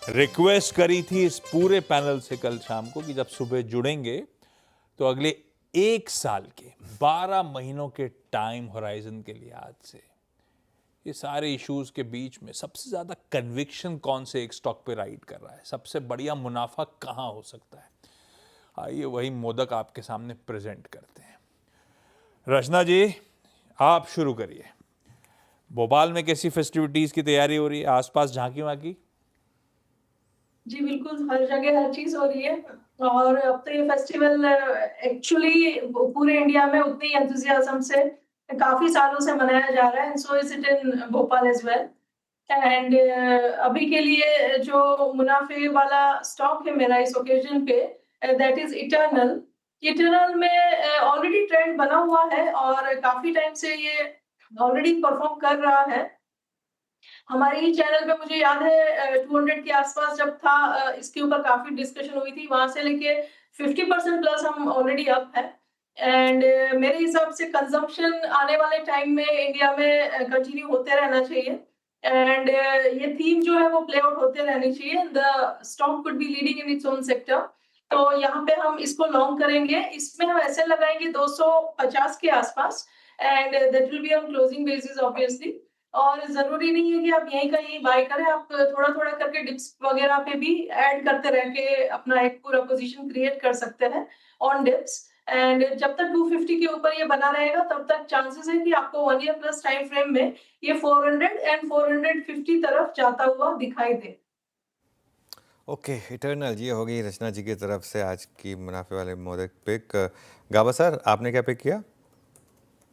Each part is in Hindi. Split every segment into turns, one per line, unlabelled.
रिक्वेस्ट करी थी इस पूरे पैनल से कल शाम को कि जब सुबह जुड़ेंगे तो अगले 1 साल के 12 महीनों के टाइम होराइजन के लिए आज से ये सारे इश्यूज के बीच में सबसे ज्यादा कन्विक्शन कौन से एक स्टॉक पे राइड कर रहा है, सबसे बढ़िया मुनाफा कहां हो सकता है। आइए वही मोदक आपके सामने प्रेजेंट करते हैं। रचना जी, आप शुरू करिए। भोपाल में कैसी फेस्टिविटीज की तैयारी हो रही है, आसपास झांकी वाकी?
जी बिल्कुल, हर जगह हर चीज़ हो रही है और अब तो ये फेस्टिवल एक्चुअली पूरे इंडिया में उतनी एंथुसियाज़्म से काफ़ी सालों से मनाया जा रहा है and so is it in Bhopal as well. And अभी के लिए जो मुनाफ़े वाला स्टॉक है मेरा इस ओकेज़न पे दैट इज़ इटर्नल। इटर्नल में ऑलरेडी ट्रेंड बना हुआ है और काफ़ी टाइम से ये ऑलरेडी परफ़ॉर्म कर रहा है। हमारे ही चैनल पे मुझे याद है 200 के आसपास जब था इसके ऊपर काफ़ी डिस्कशन हुई थी, वहाँ से लेके 50% प्लस हम ऑलरेडी अप है एंड मेरे हिसाब से कंज़म्पशन आने वाले टाइम में इंडिया में कंटिन्यू होते रहना चाहिए एंड ये थीम जो है वो प्ले आउट होते रहनी चाहिए। The stock could be leading in its own sector. तो यहाँ पे हम इसको लॉन्ग करेंगे, इसमें हम ऐसे लगाएँगे 250 के आसपास and that will be on closing basis obviously. और ज़रूरी नहीं है कि आप यहीं कहीं बाय करें, आप थोड़ा-थोड़ा करके डिप्स वगैरह पे भी ऐड करते रह के अपना एक पूरा पोज़ीशन क्रिएट कर सकते हैं ऑन डिप्स एंड जब तक 250 के ऊपर ये बना रहेगा तब तक चांसेस है कि आपको 1 ईयर प्लस टाइम फ्रेम में ये 400 एंड 450 तरफ जाता हुआ दिखाई दे।
ओके, इटर्नल जी हो गई रचना जी की तरफ से आज की मुनाफे वाले मोदक पिक। गाबा सर, आपने क्या पिक किया?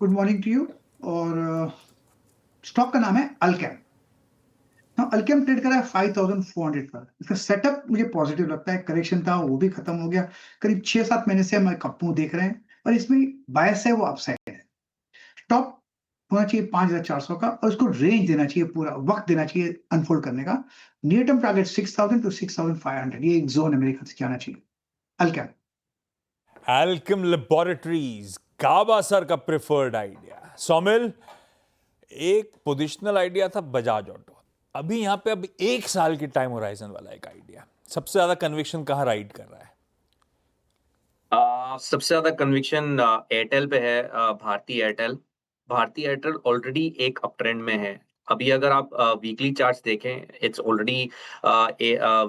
Good morning to you. और स्टॉक का नाम है अल्केम। हाँ, अल्केम ट्रेड कर रहा है 5400 पर। इसका सेटअप मुझे पॉजिटिव लगता है। करेक्शन था वो भी खत्म हो गया। करीब 6-7 महीने से हम कप देख रहे हैं और इसमें बायस है वो अपसाइड है। टॉप होना चाहिए 5400 का और उसको रेंज देना चाहिए, पूरा वक्त देना चाहिए अनफोल्ड करने का। नियर टर्म टारगेट 6000 टू 6500, ये एक जोन है मेरे ख्याल से जाना चाहिए अल्केम।
एल्केम लेबोरेटरीज, गाबा सर का प्रेफर्ड आइडिया। सौमिल, एक पोजिशनल आइडिया था बजाज ऑटो, अभी यहां पे अब 1 साल की टाइम होराइजन वाला एक आइडिया, सबसे ज्यादा कन्विक्शन कहां राइड कर रहा है?
सबसे ज़्यादा कन्विक्शन एयरटेल पे है। Bharti Airtel. Bharti Airtel already एक अप ट्रेंड में है। अभी अगर आप वीकली चार्ट्स देखें, इट्स ऑलरेडी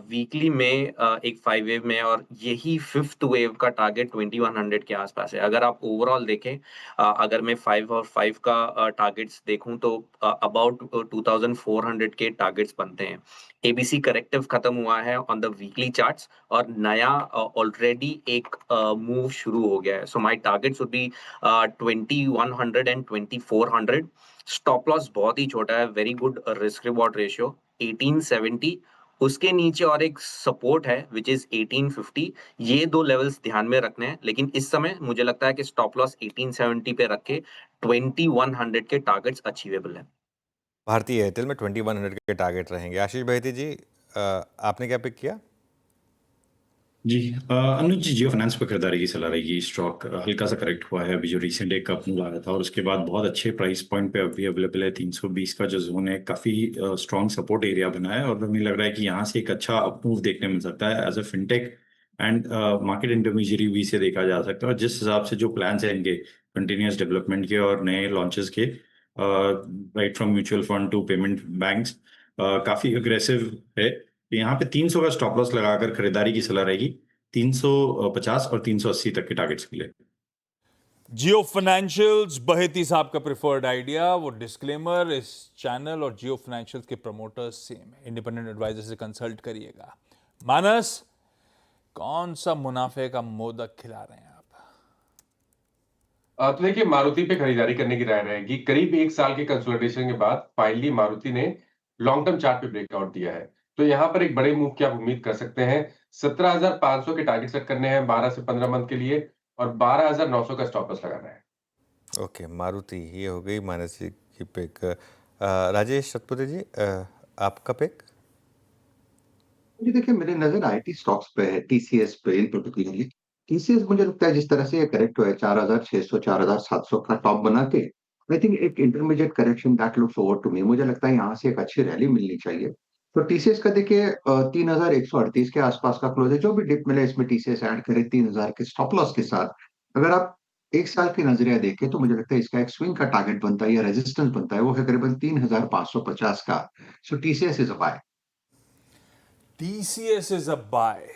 वीकली में एक 5 वेव में, और यही 5th वेव का टारगेट 2100 के आसपास है। अगर आप ओवरऑल देखें, अगर मैं 5 और 5 का टारगेट्स देखूं तो अबाउट 2400 के टारगेट्स बनते हैं। एबीसी करेक्टिव खत्म हुआ है ऑन द वीकली चार्ट्स और नया ऑलरेडी एक मूव शुरू हो गया है। So my targets would be 2100 and 2400। Stop loss बहुत ही छोटा है, very good risk reward ratio 1870। उसके नीचे और एक सपोर्ट है विच इज 1850। ये दो लेवल्स ध्यान में रखने हैं, लेकिन इस समय मुझे लगता है कि स्टॉप लॉस 1870 पे रख के 2100 के टारगेट्स अचीवेबल है।
भारतीय एयरटेल में 2100 के टारगेट रहेंगे। आशीष भाईती जी, आपने क्या पिक किया?
जी अनुज जी, जियो फाइनेंस पर खरीदारी की सलाह रहेगी। स्टॉक हल्का सा करेक्ट हुआ है अभी, जो रिसेंट एक अप मूव आया था और उसके बाद बहुत अच्छे प्राइस पॉइंट पे अभी अवेलेबल है। 320 का जो जोन है काफी स्ट्रॉन्ग सपोर्ट एरिया बना है और हमें लग रहा है कि यहाँ से एक अच्छा अप मूव देखने मिल सकता है as a fintech and market intermediary भी से देखा जा सकता है। और जिस हिसाब से जो प्लान्स हैं इनके कंटिन्यूस डेवलपमेंट के और नए लॉन्चेस के, right from mutual fund to payment banks, काफी अग्रेसिव है। तो यहाँ पे 300 का स्टॉप लॉस लगाकर खरीदारी की सलाह रहेगी, 350 और 380 तक के टारगेट्स के लिए।
जियो फाइनेंशियल्स, बहेती साहब का प्रेफर्ड आइडिया। वो डिस्क्लेमर, इस चैनल और जियो फाइनेंशियल्स के प्रमोटर्स सेम है, इंडिपेंडेंट एडवाइजर से कंसल्ट करिएगा। मानस, कौन सा मुनाफे का मोदक खिला रहे हैं आप?
तो देखिए, मारुति पे खरीदारी करने की राय रहेगी। करीब 1 साल के कंसोलिडेशन के बाद फाइनली मारुति ने लॉन्ग टर्म चार्ट पे ब्रेकआउट दिया है। तो यहाँ पर एक बड़े मूव की आप उम्मीद कर सकते हैं। 17,500 के टारगेट सेट करने हैं 12 से 15 मंथ के लिए और 12,900 का स्टॉप लॉस लगाना है।
ओके, मारुति ये हो गई मानस जी की पिक। राजेश सतपुते जी, आपका पिक?
जी देखिए, मेरी नजर आईटी स्टॉक्स पे है, टीसीएस पे इन पर्टिकुलरली। टीसीएस मुझे लगता है जिस तरह से ये करेक्ट हुआ है 4600 4700 का टॉप बना के, आई थिंक एक intermediate correction that looks over to me. मुझे लगता है यहाँ से एक अच्छी रैली मिलनी चाहिए तो टीसीएस का देखिए 3138 के आसपास का क्लोज है। जो भी डिप मिले इसमें टीसीएस ऐड करे 3000 के स्टॉप लॉस के साथ। अगर आप एक साल की नजरिया देखें तो मुझे लगता है इसका एक स्विंग का टारगेट बनता है या रेजिस्टेंस बनता है, वो है करीबन 3550 का। So TCS is a buy.
TCS is a buy.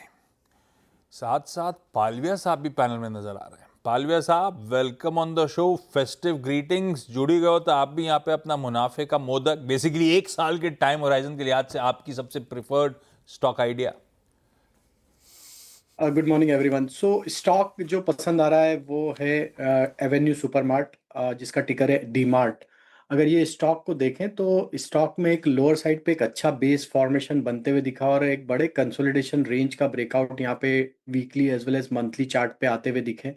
साथ साथ पालविया साहब भी पैनल में नजर आ रहे हैं। पालविया साहब, welcome on the show. Festive greetings. जुड़ी गए हो तो आप भी यहाँ पे अपना मुनाफे का मोदक, बेसिकली एक साल के टाइम होराइजन के लिहाज से आपकी सबसे preferred stock idea.
Good morning everyone. सो स्टॉक जो पसंद आ रहा है वो है एवेन्यू सुपरमार्ट, जिसका टिकर है डीमार्ट। अगर ये स्टॉक को देखें तो स्टॉक में एक लोअर साइड पे एक अच्छा बेस फॉर्मेशन बनते हुए दिखा और एक बड़े कंसोलिडेशन रेंज का ब्रेकआउट यहाँ पे weekly as well as monthly chart पे आते हुए दिखे।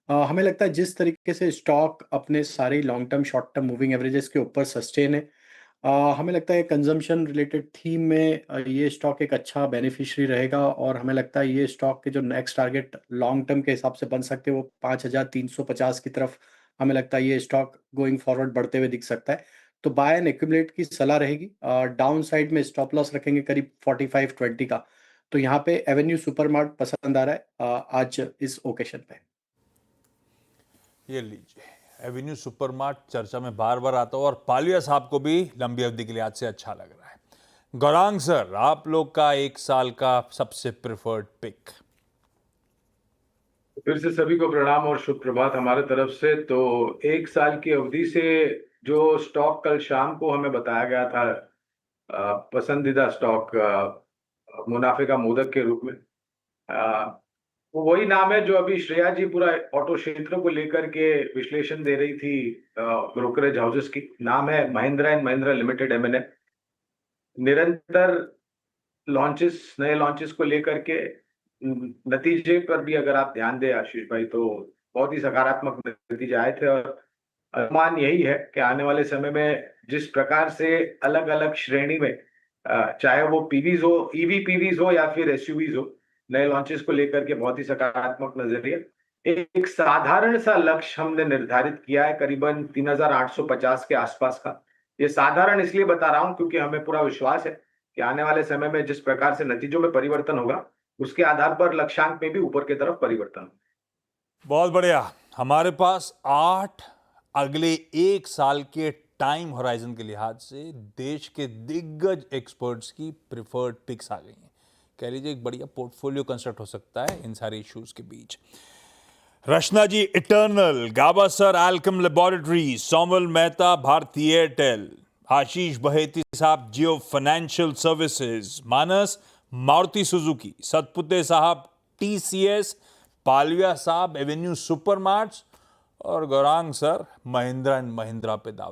हमें लगता है जिस तरीके से स्टॉक अपने सारे long term short term moving averages के ऊपर सस्टेन है, हमें लगता है कंजम्पशन रिलेटेड थीम में ये स्टॉक एक अच्छा बेनिफिशियरी रहेगा। और हमें लगता है ये स्टॉक के जो नेक्स्ट टारगेट लॉन्ग टर्म के हिसाब से बन सकते हैं वो 5350 की तरफ हमें लगता है ये स्टॉक गोइंग फॉरवर्ड बढ़ते हुए दिख सकता है। तो बाय एंड एक्यूमुलेट की सलाह रहेगी। डाउन साइड में स्टॉप लॉस रखेंगे करीब 4520 का। तो यहाँ पे एवेन्यू सुपरमार्ट पसंद आ रहा है आज इस ओकेशन पे।
ये लीजिए, एवेन्यू सुपरमार्ट चर्चा में बार बार आता हो और पालविया साहब को भी लंबी अवधि के लिहाज से अच्छा लग रहा है। गौरांग सर, आप लोग का एक साल का सबसे प्रिफर्ड पिक।
फिर से सभी को प्रणाम और शुभ प्रभात हमारे तरफ से। तो एक साल की अवधि से जो स्टॉक कल शाम को हमें बताया गया था पसंदीदा स्टॉक मुनाफे का मोदक के रूप में, वो वही नाम है जो अभी श्रेया जी पूरा ऑटो क्षेत्र को लेकर के विश्लेषण दे रही थी ब्रोकरेज हाउसेस की। नाम है Mahindra and Mahindra limited M&M। निरंतर लॉन्चेस, नए लॉन्चेस को लेकर के नतीजे पर भी अगर आप ध्यान दें आशीष भाई, तो बहुत ही सकारात्मक नतीजे आए थे। और अनुमान यही है कि आने वाले समय में जिस प्रकार से अलग अलग श्रेणी में चाहे वो पीवीज हो, ईवी पीवीज हो या फिर एसयूवीज हो, नए लॉन्चेस को लेकर के बहुत ही सकारात्मक नजरिया। एक साधारण सा लक्ष्य हमने निर्धारित किया है करीबन 3850 के आसपास का। ये साधारण इसलिए बता रहा हूं क्योंकि हमें पूरा विश्वास है कि आने वाले समय में जिस प्रकार से नतीजों में परिवर्तन होगा उसके आधार पर लक्ष्यांक में भी ऊपर की तरफ परिवर्तन।
बहुत बढ़िया। हमारे पास 8 अगले एक साल के टाइम होराइजन के लिहाज से देश के दिग्गज एक्सपर्ट्स की प्रिफर्ड पिक्स आ गई हैं। कह लीजिए एक बढ़िया पोर्टफोलियो कंस्ट्रक्ट हो सकता है इन सारे इश्यूज के बीच। Rachna ji Eternal, Gaba sir Alkem Laboratories, Somal Mehta Bharti Airtel, Ashish Baheti sahab Jio Financial Services, Manas Maruti Suzuki, Satpute sahab TCS, Palvia sahab Avenue Supermarts और गौरांग सर महिंद्रा एंड महिंद्रा पे दाव